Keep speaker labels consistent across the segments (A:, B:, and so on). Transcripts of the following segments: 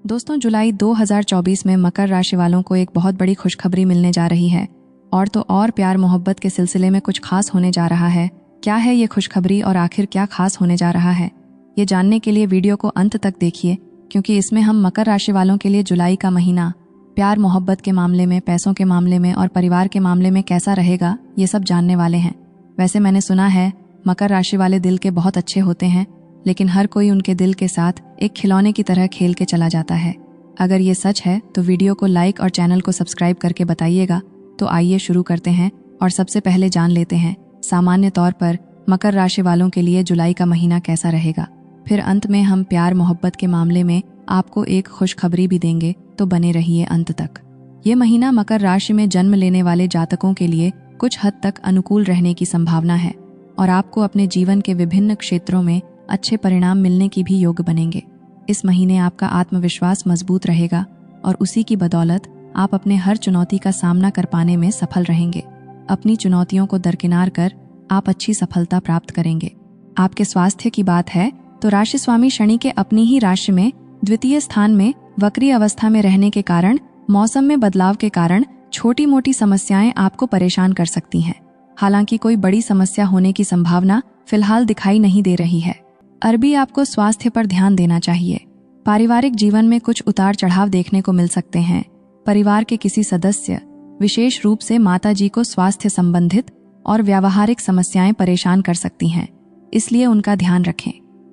A: दोस्तों, जुलाई 2024 में मकर राशि वालों को एक बहुत बड़ी खुशखबरी मिलने जा रही है। और तो और प्यार मोहब्बत के सिलसिले में कुछ खास होने जा रहा है। क्या है ये खुशखबरी और आखिर क्या खास होने जा रहा है, ये जानने के लिए वीडियो को अंत तक देखिए, क्योंकि इसमें हम मकर राशि वालों के लिए जुलाई का महीना प्यार मोहब्बत के मामले में, पैसों के मामले में और परिवार के मामले में कैसा रहेगा, ये सब जानने वाले हैं। वैसे मैंने सुना है मकर राशि वाले दिल के बहुत अच्छे होते हैं, लेकिन हर कोई उनके दिल के साथ एक खिलौने की तरह खेल के चला जाता है। अगर ये सच है तो वीडियो को लाइक और चैनल को सब्सक्राइब करके बताइएगा। तो आइए शुरू करते हैं और सबसे पहले जान लेते हैं सामान्य तौर पर मकर राशि वालों के लिए जुलाई का महीना कैसा रहेगा। फिर अंत में हम प्यार मोहब्बत के मामले में आपको एक खुशखबरी भी देंगे, तो बने रहिए अंत तक। ये महीना मकर राशि में जन्म लेने वाले जातकों के लिए कुछ हद तक अनुकूल रहने की संभावना है और आपको अपने जीवन के विभिन्न क्षेत्रों में अच्छे परिणाम मिलने की भी योग बनेंगे। इस महीने आपका आत्मविश्वास मजबूत रहेगा और उसी की बदौलत आप अपने हर चुनौती का सामना कर पाने में सफल रहेंगे। अपनी चुनौतियों को दरकिनार कर आप अच्छी सफलता प्राप्त करेंगे। आपके स्वास्थ्य की बात है तो राशि स्वामी शनि के अपनी ही राशि में द्वितीय स्थान में वक्री अवस्था में रहने के कारण मौसम में बदलाव के कारण छोटी मोटी समस्याएं आपको परेशान कर सकती हैं। हालांकि कोई बड़ी समस्या होने की संभावना फिलहाल दिखाई नहीं दे रही है। अरबी आपको स्वास्थ्य पर ध्यान देना चाहिए। पारिवारिक जीवन में कुछ उतार चढ़ाव देखने को मिल सकते हैं। परिवार के किसी सदस्य, विशेष रूप से माताजी को स्वास्थ्य संबंधित और व्यावहारिक समस्याएं परेशान कर सकती हैं, इसलिए उनका ध्यान रखें।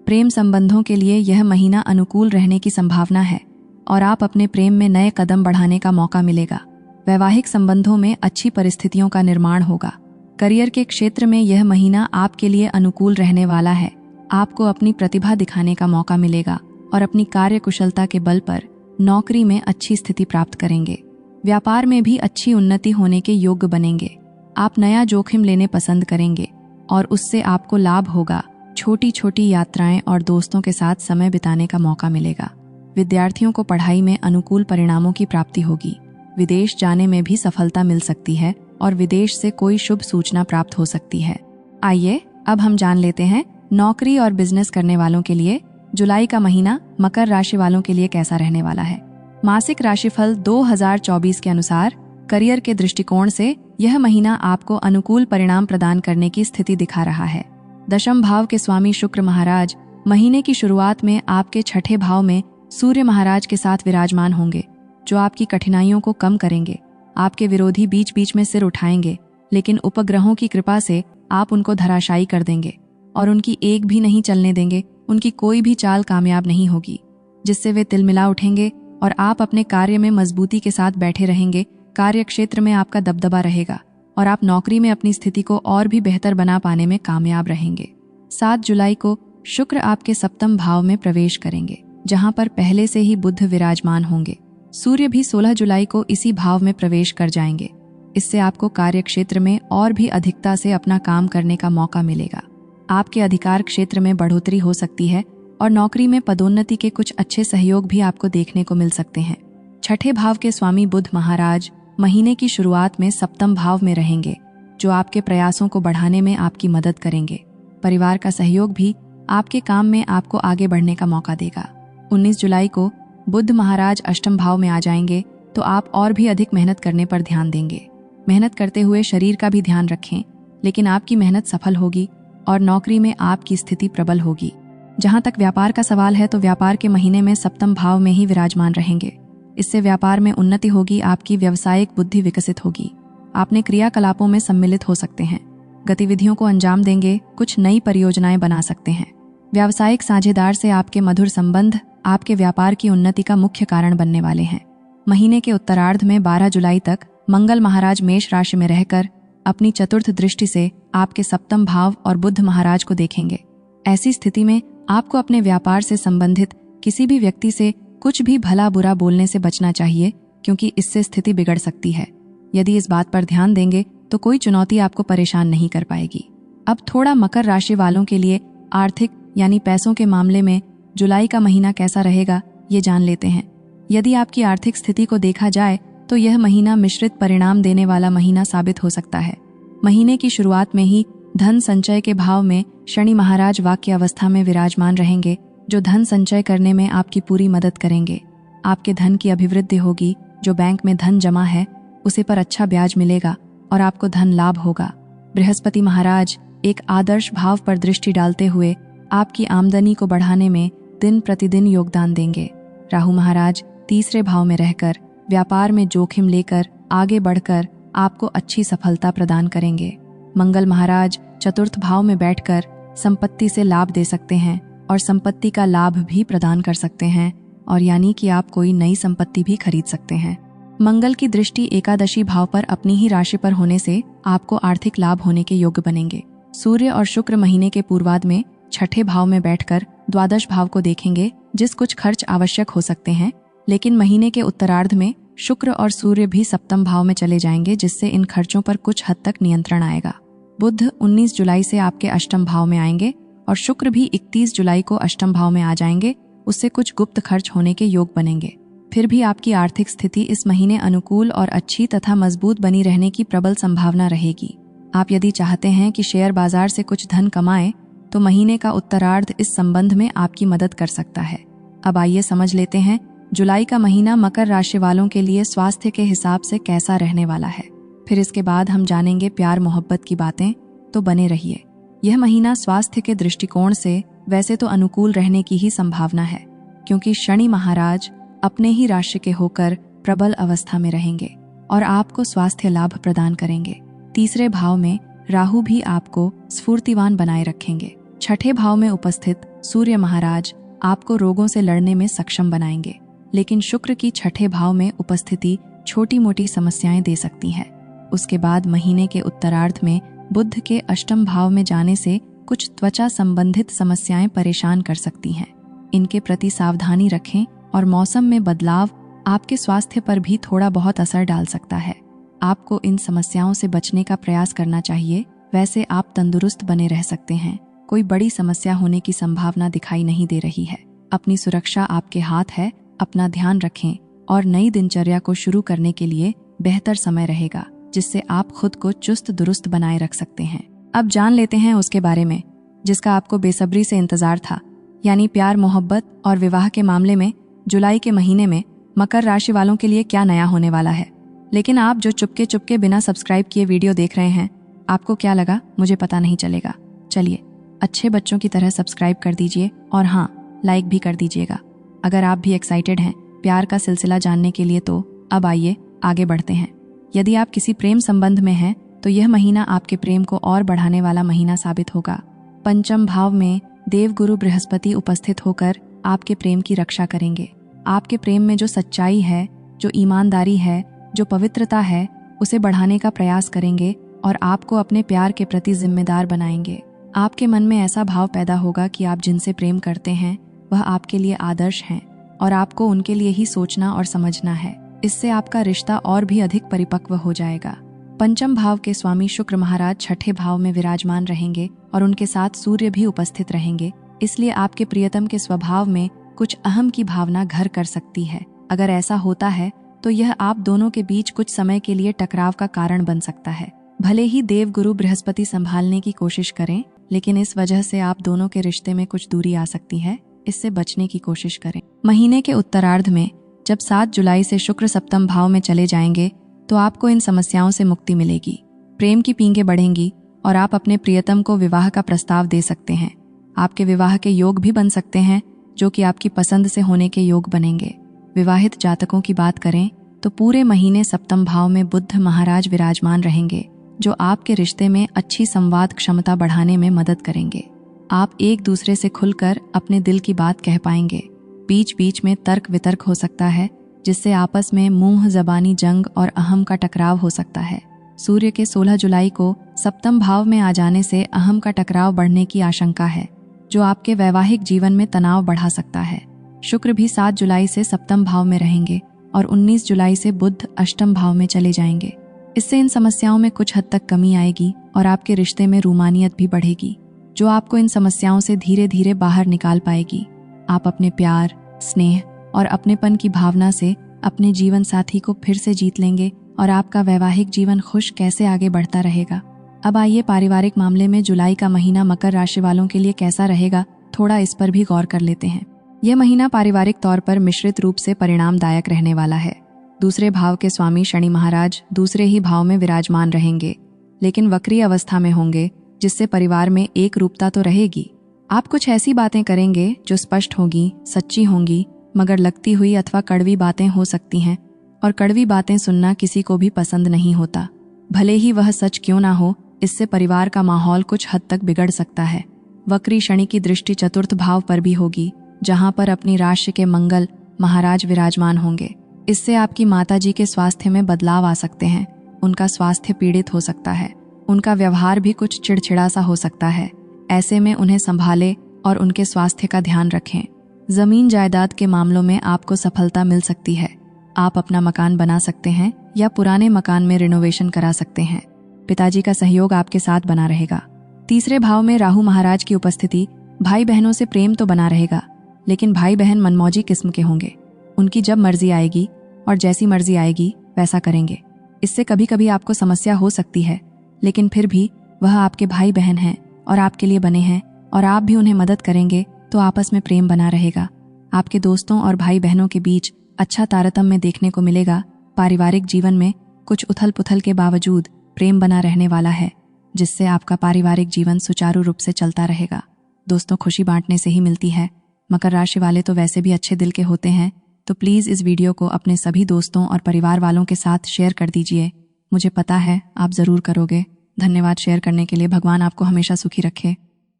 A: प्रेम संबंधों के लिए यह महीना अनुकूल रहने की संभावना है और आप अपने प्रेम में नए कदम बढ़ाने का मौका मिलेगा। वैवाहिक संबंधों में अच्छी परिस्थितियों का निर्माण होगा। करियर के क्षेत्र में यह महीना आपके लिए अनुकूल रहने वाला है। आपको अपनी प्रतिभा दिखाने का मौका मिलेगा और अपनी कार्य कुशलता के बल पर नौकरी में अच्छी स्थिति प्राप्त करेंगे। व्यापार में भी अच्छी उन्नति होने के योग्य बनेंगे। आप नया जोखिम लेने पसंद करेंगे और उससे आपको लाभ होगा। छोटी छोटी यात्राएं और दोस्तों के साथ समय बिताने का मौका मिलेगा। विद्यार्थियों को पढ़ाई में अनुकूल परिणामों की प्राप्ति होगी। विदेश जाने में भी सफलता मिल सकती है और विदेश से कोई शुभ सूचना प्राप्त हो सकती है। आइए अब हम जान लेते हैं नौकरी और बिजनेस करने वालों के लिए जुलाई का महीना मकर राशि वालों के लिए कैसा रहने वाला है। मासिक राशिफल 2024 के अनुसार करियर के दृष्टिकोण से यह महीना आपको अनुकूल परिणाम प्रदान करने की स्थिति दिखा रहा है। दशम भाव के स्वामी शुक्र महाराज महीने की शुरुआत में आपके छठे भाव में सूर्य महाराज के साथ विराजमान होंगे, जो आपकी कठिनाइयों को कम करेंगे। आपके विरोधी बीच बीच में सिर उठाएंगे, लेकिन उपग्रहों की कृपा से आप उनको धराशायी कर देंगे और उनकी एक भी नहीं चलने देंगे। उनकी कोई भी चाल कामयाब नहीं होगी, जिससे वे तिलमिला उठेंगे और आप अपने कार्य में मजबूती के साथ बैठे रहेंगे। कार्य क्षेत्र में आपका दबदबा रहेगा और आप नौकरी में अपनी स्थिति को और भी बेहतर बना पाने में कामयाब रहेंगे। 7 जुलाई को शुक्र आपके सप्तम भाव में प्रवेश करेंगे, जहां पर पहले से ही बुध विराजमान होंगे। सूर्य भी 16 जुलाई को इसी भाव में प्रवेश कर जाएंगे। इससे आपको कार्य क्षेत्र में और भी अधिकता से अपना काम करने का मौका मिलेगा। आपके अधिकार क्षेत्र में बढ़ोतरी हो सकती है और नौकरी में पदोन्नति के कुछ अच्छे सहयोग भी आपको देखने को मिल सकते हैं। छठे भाव के स्वामी बुध महाराज महीने की शुरुआत में सप्तम भाव में रहेंगे, जो आपके प्रयासों को बढ़ाने में आपकी मदद करेंगे। परिवार का सहयोग भी आपके काम में आपको आगे बढ़ने का मौका देगा। 19 जुलाई को बुध महाराज अष्टम भाव में आ जाएंगे, तो आप और भी अधिक मेहनत करने पर ध्यान देंगे। मेहनत करते हुए शरीर का भी ध्यान रखें, लेकिन आपकी मेहनत सफल होगी और नौकरी में आपकी स्थिति प्रबल होगी। जहां तक व्यापार का सवाल है तो व्यापार के महीने में सप्तम भाव में ही विराजमान रहेंगे। इससे व्यापार में उन्नति होगी। आपकी व्यावसायिक बुद्धि विकसित होगी। आपने क्रियाकलापों में सम्मिलित हो सकते हैं, गतिविधियों को अंजाम देंगे, कुछ नई परियोजनाएं बना सकते हैं। व्यावसायिक साझेदार से आपके मधुर संबंध आपके व्यापार की उन्नति का मुख्य कारण बनने वाले हैं। महीने के उत्तरार्ध में 12 जुलाई तक मंगल महाराज मेष राशि में रहकर अपनी चतुर्थ दृष्टि से आपके सप्तम भाव और बुध महाराज को देखेंगे। ऐसी स्थिति में आपको अपने व्यापार से संबंधित किसी भी व्यक्ति से कुछ भी भला बुरा बोलने से बचना चाहिए, क्योंकि इससे स्थिति बिगड़ सकती है। यदि इस बात पर ध्यान देंगे तो कोई चुनौती आपको परेशान नहीं कर पाएगी। अब थोड़ा मकर राशि वालों के लिए आर्थिक यानी पैसों के मामले में जुलाई का महीना कैसा रहेगा, ये जान लेते हैं। यदि आपकी आर्थिक स्थिति को देखा जाए तो यह महीना मिश्रित परिणाम देने वाला महीना साबित हो सकता है। महीने की शुरुआत में ही धन संचय के भाव में शनि महाराज वाक्य अवस्था में विराजमान रहेंगे, जो धन संचय करने में आपकी पूरी मदद करेंगे। आपके धन की अभिवृद्धि होगी। जो बैंक में धन जमा है उसे पर अच्छा ब्याज मिलेगा और आपको धन लाभ होगा। बृहस्पति महाराज एक आदर्श भाव पर दृष्टि डालते हुए आपकी आमदनी को बढ़ाने में दिन प्रतिदिन योगदान देंगे। राहु महाराज तीसरे भाव में रहकर व्यापार में जोखिम लेकर आगे बढ़कर आपको अच्छी सफलता प्रदान करेंगे। मंगल महाराज चतुर्थ भाव में बैठकर संपत्ति से लाभ दे सकते हैं और संपत्ति का लाभ भी प्रदान कर सकते हैं, और यानी कि आप कोई नई संपत्ति भी खरीद सकते हैं। मंगल की दृष्टि एकादशी भाव पर अपनी ही राशि पर होने से आपको आर्थिक लाभ होने के योग्य बनेंगे। सूर्य और शुक्र महीने के पूर्वार्ध में छठे भाव में बैठकर द्वादश भाव को देखेंगे, जिस कुछ खर्च आवश्यक हो सकते हैं, लेकिन महीने के उत्तरार्ध में शुक्र और सूर्य भी सप्तम भाव में चले जाएंगे, जिससे इन खर्चों पर कुछ हद तक नियंत्रण आएगा। बुध 19 जुलाई से आपके अष्टम भाव में आएंगे और शुक्र भी 31 जुलाई को अष्टम भाव में आ जाएंगे। उससे कुछ गुप्त खर्च होने के योग बनेंगे। फिर भी आपकी आर्थिक स्थिति इस महीने अनुकूल और अच्छी तथा मजबूत बनी रहने की प्रबल संभावना रहेगी। आप यदि चाहते हैं कि शेयर बाजार से कुछ धन कमाएं, तो महीने का उत्तरार्ध इस संबंध में आपकी मदद कर सकता है। अब आइए समझ लेते हैं जुलाई का महीना मकर राशि वालों के लिए स्वास्थ्य के हिसाब से कैसा रहने वाला है। फिर इसके बाद हम जानेंगे प्यार मोहब्बत की बातें, तो बने रहिए। यह महीना स्वास्थ्य के दृष्टिकोण से वैसे तो अनुकूल रहने की ही संभावना है, क्योंकि शनि महाराज अपने ही राशि के होकर प्रबल अवस्था में रहेंगे और आपको स्वास्थ्य लाभ प्रदान करेंगे। तीसरे भाव में राहु भी आपको स्फूर्तिवान बनाए रखेंगे। छठे भाव में उपस्थित सूर्य महाराज आपको रोगों से लड़ने में सक्षम बनाएंगे, लेकिन शुक्र की छठे भाव में उपस्थिति छोटी मोटी समस्याएं दे सकती है। उसके बाद महीने के उत्तरार्ध में बुध के अष्टम भाव में जाने से कुछ त्वचा संबंधित समस्याएं परेशान कर सकती हैं। इनके प्रति सावधानी रखें और मौसम में बदलाव आपके स्वास्थ्य पर भी थोड़ा बहुत असर डाल सकता है। आपको इन समस्याओं से बचने का प्रयास करना चाहिए। वैसे आप तंदुरुस्त बने रह सकते हैं। कोई बड़ी समस्या होने की संभावना दिखाई नहीं दे रही है। अपनी सुरक्षा आपके हाथ है। अपना ध्यान रखें और नई दिनचर्या को शुरू करने के लिए बेहतर समय रहेगा, जिससे आप खुद को चुस्त दुरुस्त बनाए रख सकते हैं। अब जान लेते हैं उसके बारे में जिसका आपको बेसब्री से इंतजार था, यानी प्यार मोहब्बत और विवाह के मामले में जुलाई के महीने में मकर राशि वालों के लिए क्या नया होने वाला है। लेकिन आप जो चुपके चुपके बिना सब्सक्राइब किए वीडियो देख रहे हैं, आपको क्या लगा मुझे पता नहीं चलेगा। चलिए अच्छे बच्चों की तरह सब्सक्राइब कर दीजिए और हाँ, लाइक भी कर दीजिएगा। अगर आप भी एक्साइटेड हैं प्यार का सिलसिला जानने के लिए, तो अब आइए आगे बढ़ते हैं। यदि आप किसी प्रेम संबंध में हैं तो यह महीना आपके प्रेम को और बढ़ाने वाला महीना साबित होगा। पंचम भाव में देवगुरु बृहस्पति उपस्थित होकर आपके प्रेम की रक्षा करेंगे। आपके प्रेम में जो सच्चाई है, जो ईमानदारी है, जो पवित्रता है, उसे बढ़ाने का प्रयास करेंगे और आपको अपने प्यार के प्रति जिम्मेदार बनाएंगे। आपके मन में ऐसा भाव पैदा होगा कि आप जिनसे प्रेम करते हैं वह आपके लिए आदर्श हैं और आपको उनके लिए ही सोचना और समझना है। इससे आपका रिश्ता और भी अधिक परिपक्व हो जाएगा। पंचम भाव के स्वामी शुक्र महाराज छठे भाव में विराजमान रहेंगे और उनके साथ सूर्य भी उपस्थित रहेंगे। इसलिए आपके प्रियतम के स्वभाव में कुछ अहम की भावना घर कर सकती है। अगर ऐसा होता है तो यह आप दोनों के बीच कुछ समय के लिए टकराव का कारण बन सकता है। भले ही देवगुरु बृहस्पति संभालने की कोशिश करें, लेकिन इस वजह से आप दोनों के रिश्ते में कुछ दूरी आ सकती है। इससे बचने की कोशिश करें। महीने के उत्तरार्ध में जब 7 जुलाई से शुक्र सप्तम भाव में चले जाएंगे तो आपको इन समस्याओं से मुक्ति मिलेगी। प्रेम की पींगे बढ़ेंगी और आप अपने प्रियतम को विवाह का प्रस्ताव दे सकते हैं। आपके विवाह के योग भी बन सकते हैं, जो कि आपकी पसंद से होने के योग बनेंगे। विवाहित जातकों की बात करें तो पूरे महीने सप्तम भाव में बुध महाराज विराजमान रहेंगे, जो आपके रिश्ते में अच्छी संवाद क्षमता बढ़ाने में मदद करेंगे। आप एक दूसरे से खुलकर अपने दिल की बात कह पाएंगे। बीच बीच में तर्क वितर्क हो सकता है, जिससे आपस में मुंह जबानी जंग और अहम का टकराव हो सकता है। सूर्य के 16 जुलाई को सप्तम भाव में आ जाने से अहम का टकराव बढ़ने की आशंका है, जो आपके वैवाहिक जीवन में तनाव बढ़ा सकता है। शुक्र भी 7 जुलाई से सप्तम भाव में रहेंगे और 19 जुलाई से बुध अष्टम भाव में चले जाएंगे। इससे इन समस्याओं में कुछ हद तक कमी आएगी और आपके रिश्ते में रूमानियत भी बढ़ेगी, जो आपको इन समस्याओं से धीरे धीरे बाहर निकाल पाएगी। आप अपने प्यार, स्नेह और अपनेपन की भावना से अपने जीवन साथी को फिर से जीत लेंगे और आपका वैवाहिक जीवन खुश कैसे आगे बढ़ता रहेगा। अब आइए पारिवारिक मामले में जुलाई का महीना मकर राशि वालों के लिए कैसा रहेगा, थोड़ा इस पर भी गौर कर लेते हैं। यह महीना पारिवारिक तौर पर मिश्रित रूप से परिणामदायक रहने वाला है। दूसरे भाव के स्वामी शनि महाराज दूसरे ही भाव में विराजमान रहेंगे, लेकिन वक्री अवस्था में होंगे, जिससे परिवार में एक रूपता तो रहेगी। आप कुछ ऐसी बातें करेंगे जो स्पष्ट होंगी, सच्ची होंगी, मगर लगती हुई अथवा कड़वी बातें हो सकती हैं, और कड़वी बातें सुनना किसी को भी पसंद नहीं होता। भले ही वह सच क्यों ना हो, इससे परिवार का माहौल कुछ हद तक बिगड़ सकता है। वक्री शनि की दृष्टि चतुर्थ भाव पर भी होगी, जहां पर अपनी राशि के मंगल महाराज विराजमान होंगे। इससे आपकी माताजी के स्वास्थ्य में बदलाव आ सकते हैं। उनका स्वास्थ्य पीड़ित हो सकता है। उनका व्यवहार भी कुछ चिड़चिड़ा सा हो सकता है। ऐसे में उन्हें संभालें और उनके स्वास्थ्य का ध्यान रखें। जमीन जायदाद के मामलों में आपको सफलता मिल सकती है। आप अपना मकान बना सकते हैं या पुराने मकान में रिनोवेशन करा सकते हैं। पिताजी का सहयोग आपके साथ बना रहेगा। तीसरे भाव में राहु महाराज की उपस्थिति भाई बहनों से प्रेम तो बना रहेगा, लेकिन भाई बहन मनमौजी किस्म के होंगे। उनकी जब मर्जी आएगी और जैसी मर्जी आएगी वैसा करेंगे। इससे कभी कभी आपको समस्या हो सकती है, लेकिन फिर भी वह आपके भाई बहन हैं और आपके लिए बने हैं, और आप भी उन्हें मदद करेंगे तो आपस में प्रेम बना रहेगा। आपके दोस्तों और भाई बहनों के बीच अच्छा तारतम्य देखने को मिलेगा। पारिवारिक जीवन में कुछ उथल पुथल के बावजूद प्रेम बना रहने वाला है, जिससे आपका पारिवारिक जीवन सुचारू रूप से चलता रहेगा। दोस्तों, खुशी बांटने से ही मिलती है। मकर राशि वाले तो वैसे भी अच्छे दिल के होते हैं, तो प्लीज़ इस वीडियो को अपने सभी दोस्तों और परिवार वालों के साथ शेयर कर दीजिए। मुझे पता है आप ज़रूर करोगे। धन्यवाद शेयर करने के लिए। भगवान आपको हमेशा सुखी रखे।